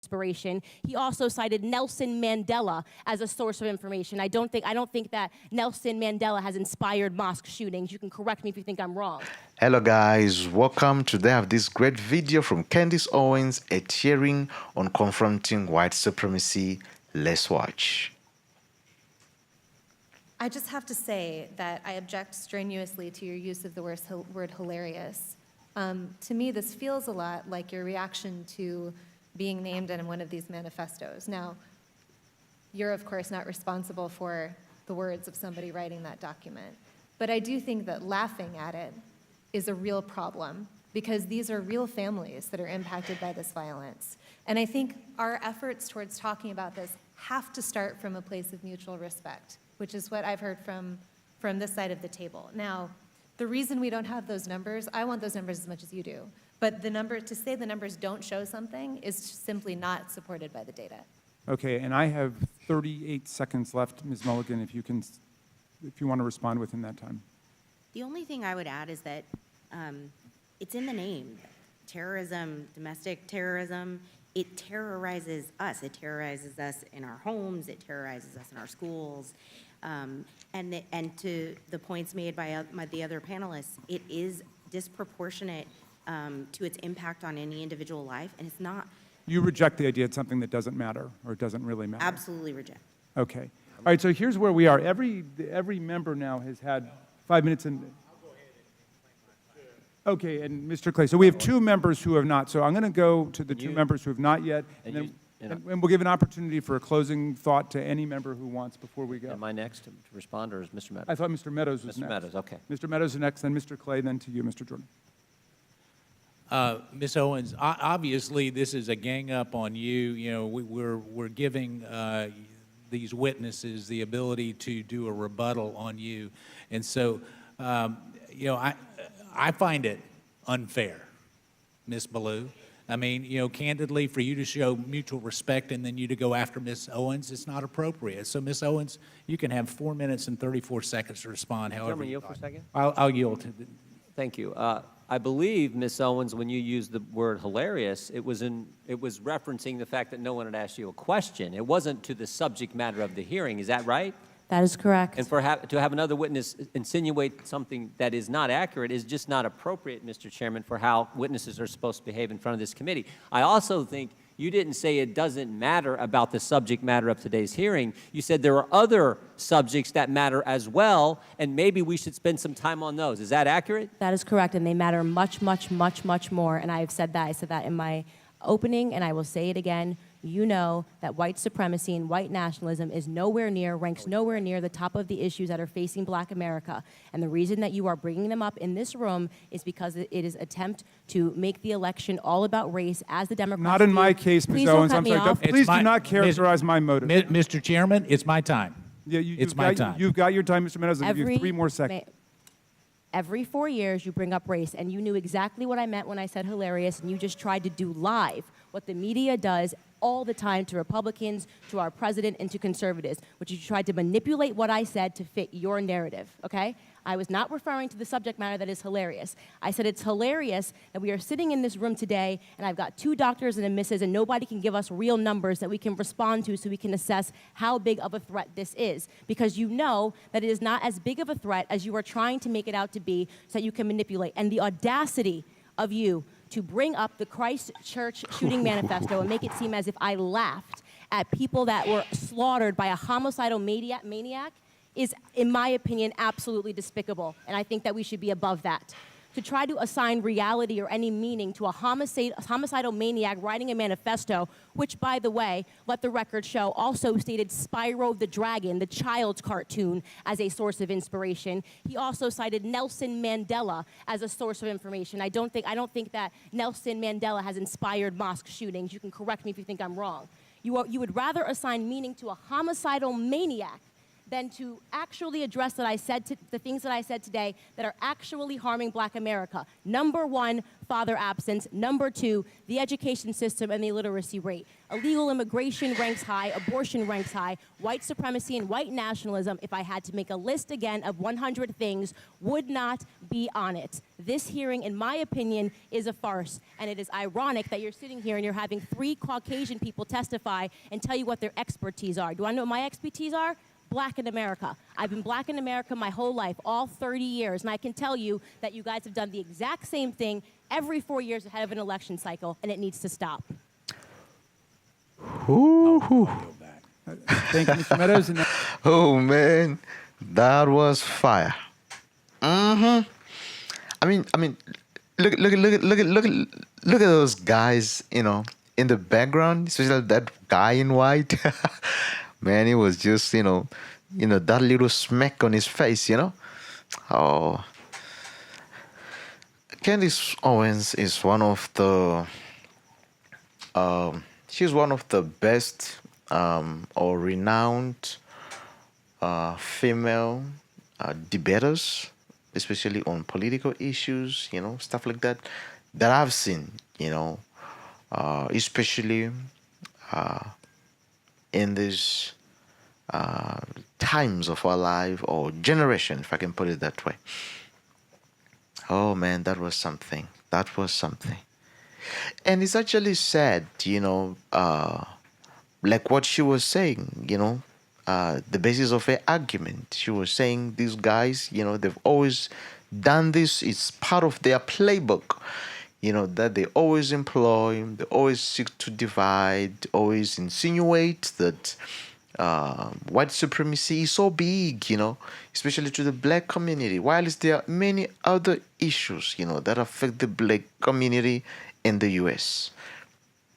inspiration. He also cited Nelson Mandela as a source of information. I don't think that Nelson Mandela has inspired mosque shootings. You can correct me if you think I'm wrong. Hello guys, welcome. Today I have this great video from Candace Owens, a hearing on confronting white supremacy. Let's watch. I just have to say that I object strenuously to your use of the word hilarious. To me, this feels a lot like your reaction to being named in one of these manifestos. Now, you're of course not responsible for the words of somebody writing that document, but I do think that laughing at it is a real problem because these are real families that are impacted by this violence. And I think our efforts towards talking about this have to start from a place of mutual respect, which is what I've heard from this side of the table. Now, the reason we don't have those numbers, I want those numbers as much as you do, but to say the numbers don't show something is simply not supported by the data. Okay, and I have 38 seconds left, Ms. Mulligan, if you want to respond within that time. The only thing I would add is that it's in the name. Terrorism, domestic terrorism, it terrorizes us. It terrorizes us in our homes. It terrorizes us in our schools. And to the points made by the other panelists, it is disproportionate to its impact on any individual life, and it's not. You reject the idea it's something that doesn't matter, or it doesn't really matter? Absolutely reject. Okay. All right, so here's where we are. Every member now has had 5 minutes and... Okay, and Mr. Clay, so we have two members who have not, so I'm going to go to the two members who have not yet, and we'll give an opportunity for a closing thought to any member who wants before we go. Am I next to respond, or is Mr. Meadows? I thought Mr. Meadows was next. Mr. Meadows, okay. Mr. Meadows is next, then Mr. Clay, then to you, Mr. Jordan. Ms. Owens, obviously this is a gang up on you. You know, we're giving these witnesses the ability to do a rebuttal on you, and so you know, I find it unfair, Ms. Ballou. I mean, you know, candidly, for you to show mutual respect and then you to go after Ms. Owens, it's not appropriate. So, Ms. Owens, you can have 4 minutes and 34 seconds to respond. However, yield for a second. I'll yield to. Thank you. I believe, Ms. Owens, when you used the word hilarious, it was referencing the fact that no one had asked you a question. It wasn't to the subject matter of the hearing. Is that right? That is correct. And to have another witness insinuate something that is not accurate is just not appropriate, Mr. Chairman, for how witnesses are supposed to behave in front of this committee. I also think you didn't say it doesn't matter about the subject matter of today's hearing. You said there are other subjects that matter as well, and maybe we should spend some time on those. Is that accurate? That is correct, and they matter much, much, much, much more, and I have said that. I said that in my opening, and I will say it again. You know that white supremacy and white nationalism ranks nowhere near the top of the issues that are facing Black America. And the reason that you are bringing them up in this room is because it is an attempt to make the election all about race, as the Democrats Not in my case, Ms. Owens. I'm sorry. Please do not characterize my motive. Mr. Chairman, it's my time. Yeah, it's my time. You've got your time, Mr. Meadows. I'll give you 3 more seconds. Every 4 years, you bring up race, and you knew exactly what I meant when I said hilarious, and you just tried to do live what the media does all the time to Republicans, to our president, and to conservatives, which you tried to manipulate what I said to fit your narrative, okay? I was not referring to the subject matter that is hilarious. I said it's hilarious that we are sitting in this room today, and I've got 2 doctors and a missus, and nobody can give us real numbers that we can respond to so we can assess how big of a threat this is, because you know that it is not as big of a threat as you are trying to make it out to be so that you can manipulate. And the audacity of you to bring up the Christchurch shooting manifesto and make it seem as if I laughed at people that were slaughtered by a homicidal maniac is, in my opinion, absolutely despicable. And I think that we should be above that. To try to assign reality or any meaning to a homicidal maniac writing a manifesto, which, by the way, let the record show, also stated Spyro the Dragon, the child's cartoon, as a source of inspiration. He also cited Nelson Mandela as a source of information. I don't think that Nelson Mandela has inspired mosque shootings. You can correct me if you think I'm wrong. You would rather assign meaning to a homicidal maniac than to actually address the things that I said today that are actually harming Black America. Number one, father absence. Number two, the education system and the illiteracy rate. Illegal immigration ranks high, abortion ranks high, white supremacy and white nationalism, if I had to make a list again of 100 things, would not be on it. This hearing, in my opinion, is a farce, and it is ironic that you're sitting here and you're having 3 Caucasian people testify and tell you what their expertise are. Do I know what my expertise are? Black in America. I've been Black in America my whole life, all 30 years, and I can tell you that you guys have done the exact same thing every 4 years ahead of an election cycle, and it needs to stop. Thank you, Mr. Meadows. And Oh man, that was fire. I mean, look at those guys, you know, in the background, especially that guy in white. Man, he was just, you know, that little smack on his face, you know. Oh, Candace Owens is one of the, she's one of the best or renowned female debaters, especially on political issues, you know, stuff like that, that I've seen, you know, especially in these times of our life or generation, if I can put it that way. Oh man, that was something. That was something. And it's actually sad, you know, like what she was saying, you know, the basis of her argument. She was saying these guys, you know, they've always done this. It's part of their playbook, you know, that they always employ. They always seek to divide, always insinuate that white supremacy is so big, you know, especially to the Black community. While there are many other issues, you know, that affect the Black community in the U.S.,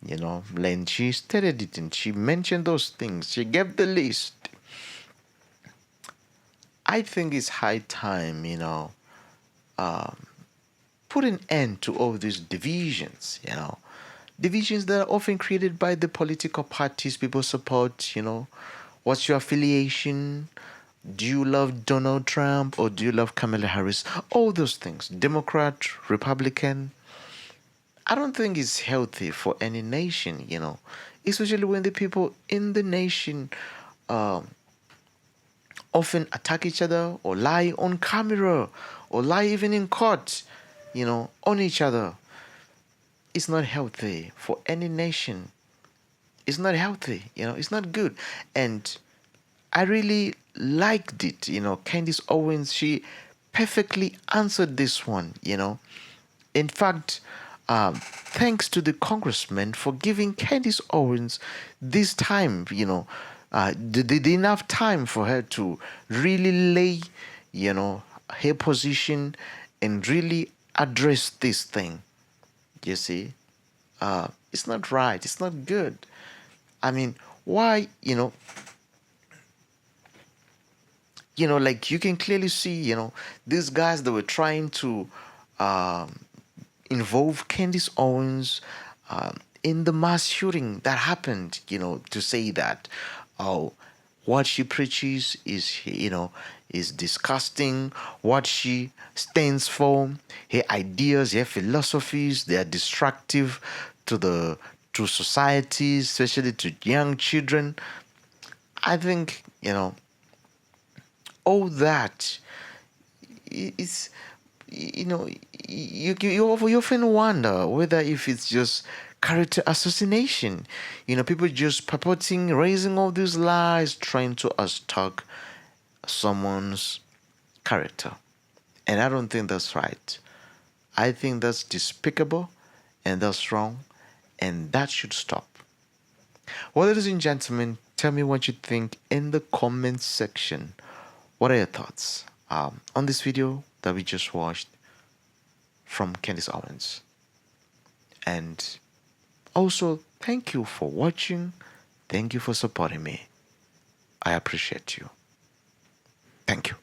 you know, and she stated it and she mentioned those things. She gave the list. I think it's high time, you know, put an end to all these divisions, you know, divisions that are often created by the political parties people support, you know. What's your affiliation? Do you love Donald Trump or do you love Kamala Harris? All those things, Democrat, Republican. I don't think it's healthy for any nation, you know, especially when the people in the nation often attack each other or lie on camera or lie even in court, you know, on each other. It's not healthy for any nation. It's not healthy, you know, it's not good. And I really liked it, you know, Candace Owens, she perfectly answered this one, you know. In fact, thanks to the congressman for giving Candace Owens this time, you know, the enough time for her to really lay, you know, her position and really address this thing. You see, it's not right. It's not good. I mean, why, you know, like you can clearly see, you know, these guys that were trying to involve Candace Owens in the mass shooting that happened, you know, to say that, oh, what she preaches is, you know, is disgusting. What she stands for, her ideas, her philosophies, they are destructive to society, especially to young children. I think, you know, all that is, you know, you often wonder whether if it's just character assassination, you know, people just purporting, raising all these lies, trying to attack someone's character. And I don't think that's right. I think that's despicable and that's wrong, and that should stop. Well, ladies and gentlemen, tell me what you think in the comments section. What are your thoughts on this video that we just watched from Candace Owens? And also, thank you for watching. Thank you for supporting me. I appreciate you. Thank you.